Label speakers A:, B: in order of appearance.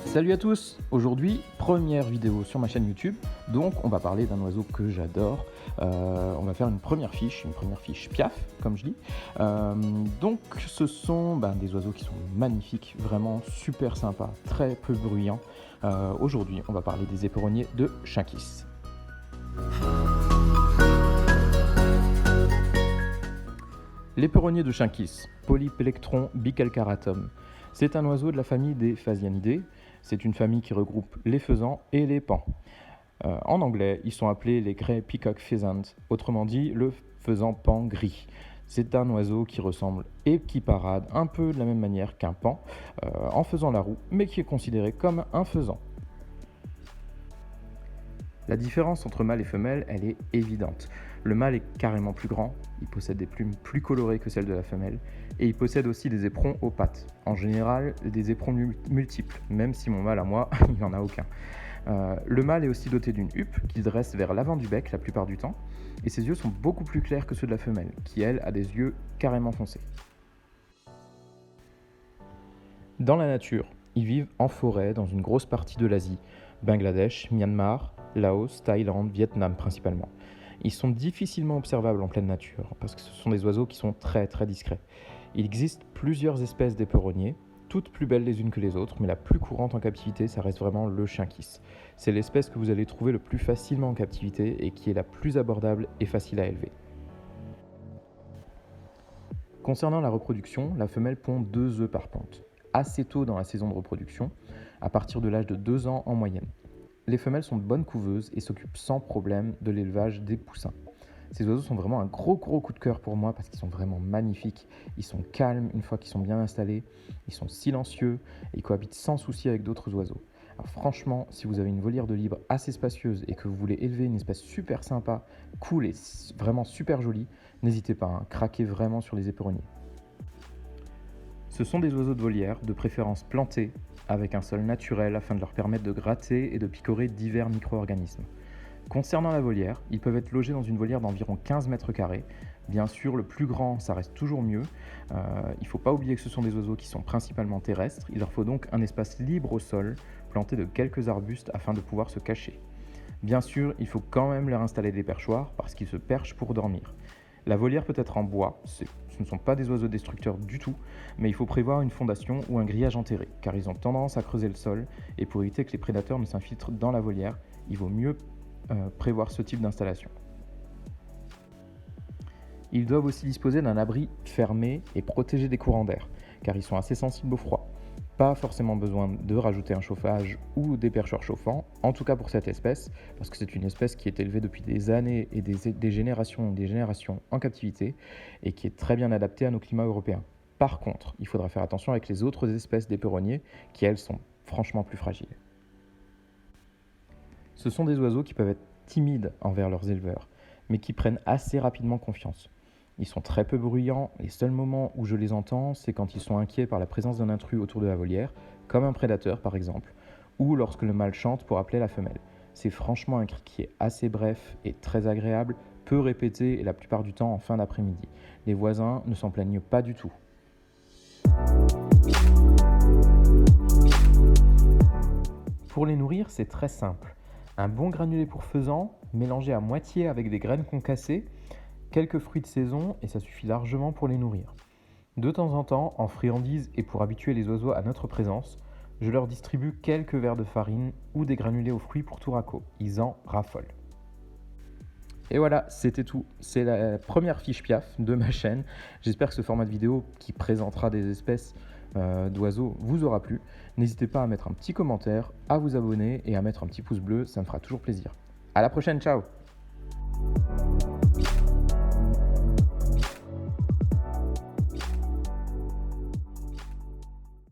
A: Salut à tous! Aujourd'hui, première vidéo sur ma chaîne YouTube, donc on va parler d'un oiseau que j'adore. On va faire une première fiche piaf, comme je dis. Donc ce sont des oiseaux qui sont magnifiques, vraiment super sympas, très peu bruyants. Aujourd'hui, on va parler des éperonniers de Shinkies. L'éperonnier de Shinkies, Polyplectron bicalcaratum. C'est un oiseau de la famille des Phasianidae. C'est une famille qui regroupe les faisans et les paons. En anglais, ils sont appelés les Grey Peacock Pheasant, autrement dit le faisan paon gris. C'est un oiseau qui ressemble et qui parade un peu de la même manière qu'un paon, en faisant la roue, mais qui est considéré comme un faisan. La différence entre mâle et femelle, elle est évidente. Le mâle est carrément plus grand, il possède des plumes plus colorées que celles de la femelle, et il possède aussi des éperons aux pattes. En général, des éperons multiples, même si mon mâle à moi, il n'en a aucun. Le mâle est aussi doté d'une huppe qu'il dresse vers l'avant du bec la plupart du temps, et ses yeux sont beaucoup plus clairs que ceux de la femelle, qui elle a des yeux carrément foncés. Dans la nature, ils vivent en forêt dans une grosse partie de l'Asie, Bangladesh, Myanmar, Laos, Thaïlande, Vietnam principalement. Ils sont difficilement observables en pleine nature parce que ce sont des oiseaux qui sont très discrets. Il existe plusieurs espèces d'éperonniers, toutes plus belles les unes que les autres, mais la plus courante en captivité, ça reste vraiment le Shinkies. C'est l'espèce que vous allez trouver le plus facilement en captivité et qui est la plus abordable et facile à élever. Concernant la reproduction, la femelle pond 2 œufs par ponte, assez tôt dans la saison de reproduction, à partir de l'âge de 2 ans en moyenne. Les femelles sont de bonnes couveuses et s'occupent sans problème de l'élevage des poussins. Ces oiseaux sont vraiment un gros coup de cœur pour moi parce qu'ils sont vraiment magnifiques. Ils sont calmes une fois qu'ils sont bien installés, ils sont silencieux et ils cohabitent sans souci avec d'autres oiseaux. Alors franchement, si vous avez une volière de libre assez spacieuse et que vous voulez élever une espèce super sympa, cool et vraiment super jolie, n'hésitez pas, craquez vraiment sur les éperonniers. Ce sont des oiseaux de volière, de préférence plantés, avec un sol naturel afin de leur permettre de gratter et de picorer divers micro-organismes. Concernant la volière, ils peuvent être logés dans une volière d'environ 15 mètres carrés. Bien sûr, le plus grand, ça reste toujours mieux. Il ne faut pas oublier que ce sont des oiseaux qui sont principalement terrestres. Il leur faut donc un espace libre au sol, planté de quelques arbustes afin de pouvoir se cacher. Bien sûr, il faut quand même leur installer des perchoirs parce qu'ils se perchent pour dormir. La volière peut être en bois, ce ne sont pas des oiseaux destructeurs du tout, mais il faut prévoir une fondation ou un grillage enterré, car ils ont tendance à creuser le sol, et pour éviter que les prédateurs ne s'infiltrent dans la volière, il vaut mieux prévoir ce type d'installation. Ils doivent aussi disposer d'un abri fermé et protégé des courants d'air, car ils sont assez sensibles au froid. Pas forcément besoin de rajouter un chauffage ou des perchoirs chauffants, en tout cas pour cette espèce, parce que c'est une espèce qui est élevée depuis des années et des générations en captivité, et qui est très bien adaptée à nos climats européens. Par contre, il faudra faire attention avec les autres espèces d'éperonniers, qui elles sont franchement plus fragiles. Ce sont des oiseaux qui peuvent être timides envers leurs éleveurs, mais qui prennent assez rapidement confiance. Ils sont très peu bruyants, les seuls moments où je les entends, c'est quand ils sont inquiets par la présence d'un intrus autour de la volière, comme un prédateur par exemple, ou lorsque le mâle chante pour appeler la femelle. C'est franchement un cri qui est assez bref et très agréable, peu répété et la plupart du temps en fin d'après-midi. Les voisins ne s'en plaignent pas du tout. Pour les nourrir, c'est très simple. Un bon granulé pour faisan, mélangé à moitié avec des graines concassées, quelques fruits de saison et ça suffit largement pour les nourrir. De temps en temps, en friandises et pour habituer les oiseaux à notre présence, je leur distribue quelques verres de farine ou des granulés aux fruits pour tout racco. Ils en raffolent. Et voilà, c'était tout. C'est la première fiche piaf de ma chaîne. J'espère que ce format de vidéo qui présentera des espèces d'oiseaux vous aura plu. N'hésitez pas à mettre un petit commentaire, à vous abonner et à mettre un petit pouce bleu, ça me fera toujours plaisir. À la prochaine, ciao!